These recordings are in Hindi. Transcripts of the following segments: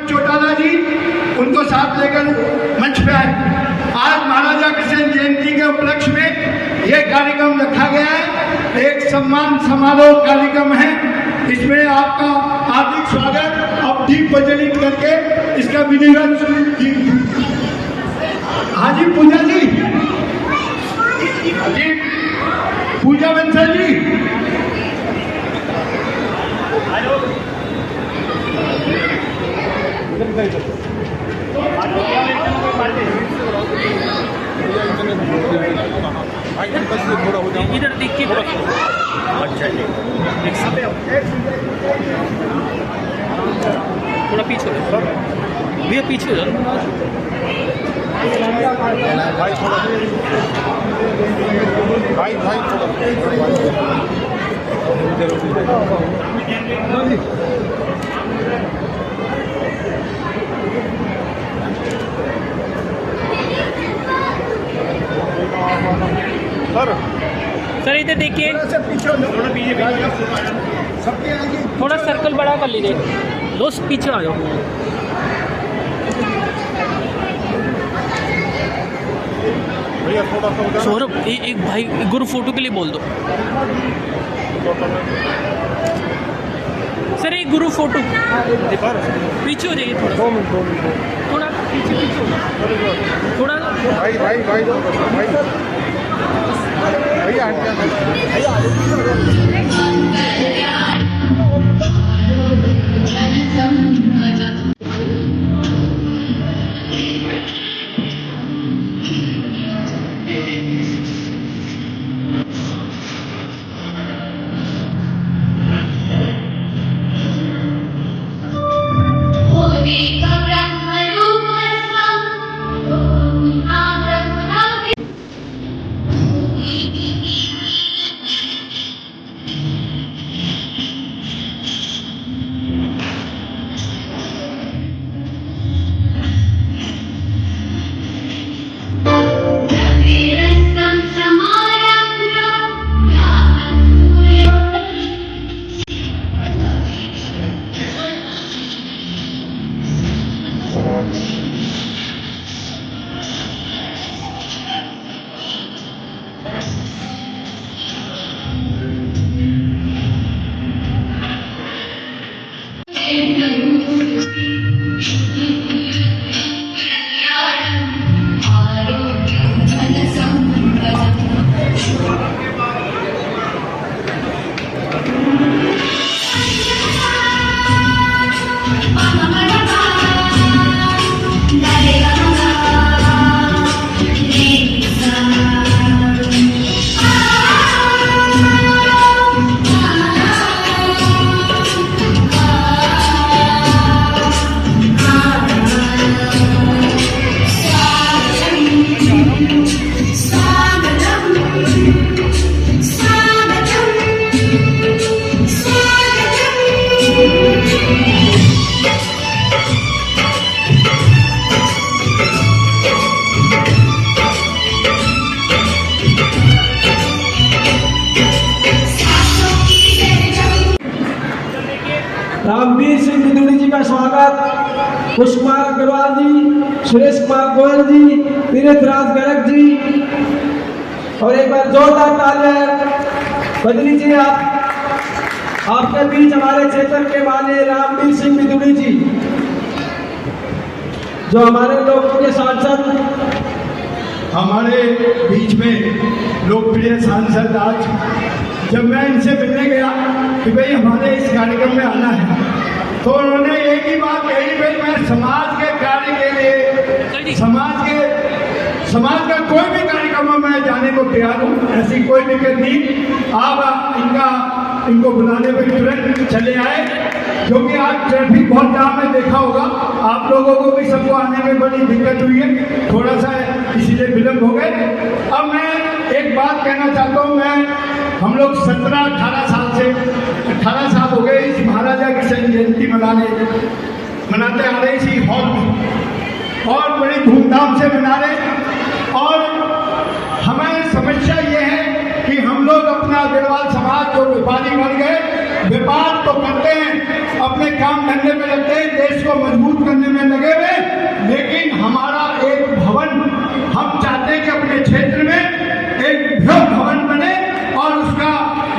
चौटाला जी उनको साथ लेकर मंच पे आए। आज महाराजा कृष्ण जयंती के उपलक्ष्य में ये कार्यक्रम रखा गया है, एक सम्मान समारोह कार्यक्रम है। इसमें आपका हार्दिक स्वागत। अब दीप प्रज्वलित करके इसका विधिवत हाजी पूजा जी, पूजा बंसल जी, इधर देखिए थोड़ा। अच्छा जी, थोड़ा पीछे हो जाओ भैया, पीछे हो जाओ भाई थोड़ा, भाई सर इधर देखिए, थोड़ा सर्कल बड़ा कर लीजिए, दोस्त पीछे आ जाओ। भैया थोड़ा सा सौरभ एक भाई ग्रुप फोटो के लिए बोल दो सर, एक ग्रुप फोटो पीछे हो जाइए, थोड़ा 2 मिनट थोड़ा पीछे हो जाओ थोड़ा। भाई भैया रामवीर सिंह बिदुड़ी जी का स्वागत, कुश कुमार अग्रवाल जी, सुरेश कुमार गोयल जी, तीर्थराज गर्ग जी, और एक बार जोरदार तालियां। बदली जी, आपके बीच हमारे क्षेत्र के माननीय रामवीर सिंह बिदुड़ी जी, जो हमारे लोगों के सांसद, हमारे बीच में लोकप्रिय सांसद। आज जब मैं इनसे मिलने गया कि भाई हमारे इस कार्यक्रम में आना है, तो उन्होंने एक ही बात कही, भाई मैं समाज के कार्य के लिए, समाज का कोई भी कार्यक्रम में मैं जाने को तैयार हूँ, ऐसी कोई दिक्कत नहीं। आप इनको बुलाने पर तुरंत चले आए, क्योंकि आज ट्रैफिक बहुत जाम है, देखा होगा आप लोगों को भी, सबको आने में बड़ी दिक्कत हुई है, थोड़ा सा इसीलिए विलम्ब हो गए। अब मैं एक बात कहना चाहता हूँ, हम लोग 17-18 साल हो गए इस महाराजा कृष्ण जयंती मनाते आ रहे इसी हॉल में, और बड़ी धूमधाम से मना रहे। और हमें समस्या ये है कि हम लोग अपना अग्रवाल समाज जो व्यापारी बन गए, व्यापार तो करते हैं, अपने काम धंधे में लगते हैं, देश को मजबूत करने में लगे हुए, लेकिन हमारा एक भवन हम चाहते हैं कि अपने क्षेत्र में एक भव्य भवन बने और उसका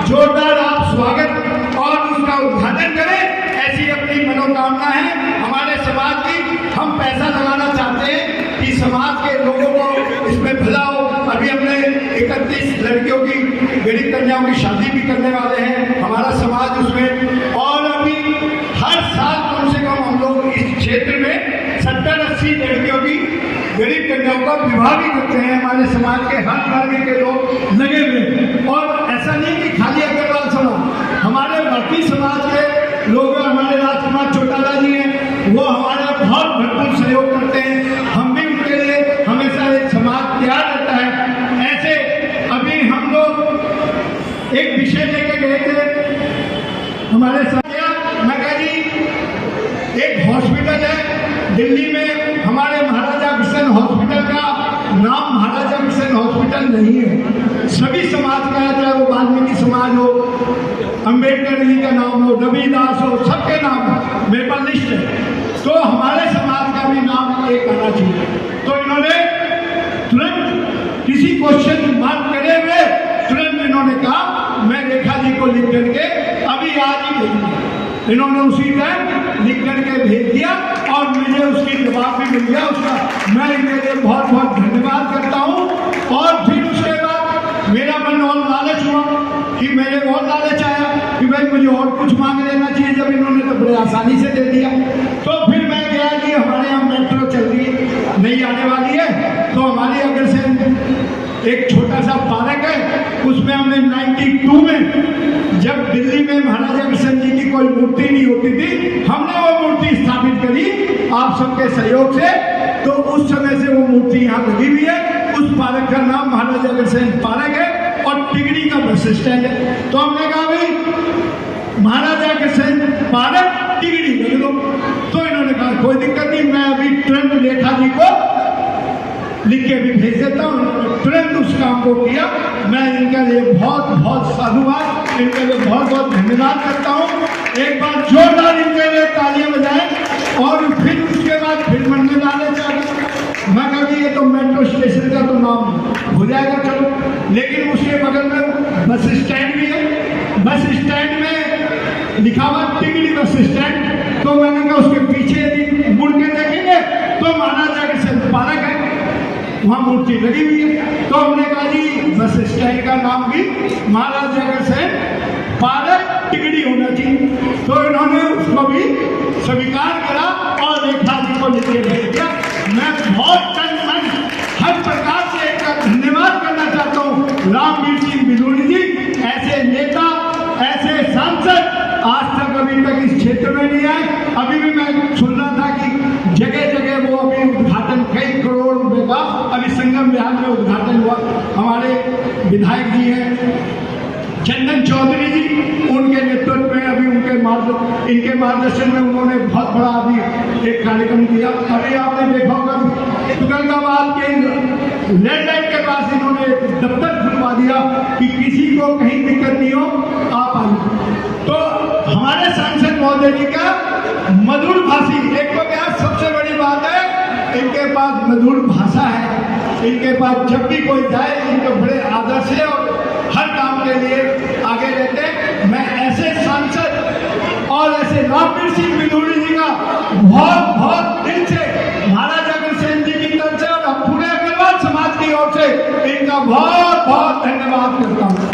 जोरदार आप स्वागत और उसका उद्घाटन करें, ऐसी अपनी मनोकामना है हमारे समाज की। हम पैसा लगाना चाहते हैं कि समाज के लोगों को इसमें भला हो। अभी हमने 31 लड़कियों की, गरीब कन्याओं की शादी भी करने वाले हैं, हमारा समाज उसमें, और अभी हर साल कम से कम हम लोग इस क्षेत्र में 70-80 लड़कियों की, गरीब कन्याओं का विवाह भी करते हैं। हमारे समाज के हर वर्ग के लोग लगे हुए, और ऐसा नहीं कि खाली अग्रवाल समाज, हमारे बाकी समाज के लोग, हमारे राजकुमार चौटाला जी हैं, वो हमारे बहुत भरपूर सहयोग करते हैं। हम भी उनके लिए हमेशा एक समाज तैयार रहता है। ऐसे अभी हम लोग एक विषय लेके गए थे हमारे साथ, मैं कहा जी एक हॉस्पिटल है दिल्ली में, हमारे महाराजा अग्रसेन हॉस्पिटल का नाम महाराजा अग्रसेन हॉस्पिटल नहीं है, सभी समाज का है, चाहे वो वाल्मीकि समाज हो, अम्बेडकर जी का नाम हो, रविदास हो, सबके नाम है, मेरे पास लिस्ट है। तो हमारे समाज का भी नाम एक आना चाहिए। तो इन्होंने तुरंत किसी क्वेश्चन की मांग करे हुए तुरंत इन्होंने कहा मैं रेखा जी को लिख करके अभी आज ही भेजूंगा। इन्होंने उसी टाइम लिख करके भेज दिया और मुझे उसकी जवाब भी मिल गया। उसका मैं इनके लिए बहुत बहुत धन्यवाद करता हूँ। और फिर उसके बाद मेरा मन और लालच हुआ कि मेरे और लालच आया कि भाई मुझे और कुछ मांग लेना चाहिए, जब इन्होंने तो बड़े आसानी से दे दिया। तो फिर मैं गया कि हमारे यहाँ मेट्रो चल रही है, नहीं आने वाली है, तो हमारी अगर से एक छोटा सा पार्क है, उसमें हमने 92 में जब दिल्ली में महाराजा अग्रसेन जी की कोई मूर्ति नहीं होती थी, हमने वो मूर्ति स्थापित करी आप सबके सहयोग से। तो उस समय से वो मूर्ति यहाँ लगी हुई है। उस पार्क का नाम महाराजा अग्रसेन पार्क है और टिगड़ी का बस स्टैंड है। तो हमने कहा भाई महाराजा अग्रसेन पार्क टिगड़ी लग दो। तो इन्होंने कहा कोई दिक्कत नहीं, मैं अभी तुरंत रेखा जी को लिख के भी भेज देता हूँ। इन्होंने तुरंत उस काम को किया। मैं इनके लिए बहुत बहुत साधुवाद, इनके लिए बहुत बहुत धन्यवाद करता हूँ। एक बार जोरदार इनके लिए तालियां बजाएं। और फिर उसके बाद फिर मन में लाने चाहिए, मैं कभी ये तो मेट्रो स्टेशन का तो नाम हो जाएगा चलो, लेकिन उसके बगल में बस स्टैंड भी है। बस स्टैंड में लिखा हुआ टिगड़ी बस स्टैंड। तो मैंने कहा उसके पीछे यदि मुड़ के देखेंगे तो महाराजा अग्रसेन पार्क है, वहाँ मूर्ति लगी हुई है। तो हमने कहा जी बस स्टैंड का नाम भी महाराजा अग्रसेन पार्क टिगड़ी होना चाहिए। तो इन्होंने उसको भी स्वीकार करा और रेखा जी को लिख के भेज दिया। मैं बहुत तन मन हर प्रकार से एक धन्यवाद करना चाहता हूँ रामवीर सिंह बिदूरी जी। ऐसे नेता, ऐसे सांसद आज तक अभी तक इस क्षेत्र में नहीं आए। अभी भी मैं सुन रहा था कि जगह जगह वो अभी उद्घाटन कई करोड़ रुपए का अभी संगम विहार में उद्घाटन हुआ। हमारे विधायक जी हैं चंदन चौधरी जी, उनके नेतृत्व में अभी इनके मार्गदर्शन में उन्होंने बहुत बड़ा अभी एक कार्यक्रम किया। अभी आपने देखा होगा तुगलकाबाद के रेड लाइट के पास इन्होंने दफ्तर खुलवा दिया कि किसी को कहीं दिक्कत नहीं हो, आप आइए। तो हमारे सांसद महोदय जी का मधुर भाषी, एक तो क्या सबसे बड़ी बात है, इनके पास मधुर भाषा है। इनके पास जब भी कोई जाए इनके बड़े आदर से और हर काम के लिए आगे रहते हैं। मैं ऐसे सांसद और ऐसे रामवीर सिंह बिदूरी जी का बहुत बहुत दिल से महाराजा अग्रसेन जी की तरफ से और पूरे अग्रवाल समाज की ओर से इनका बहुत बहुत धन्यवाद करता हूँ।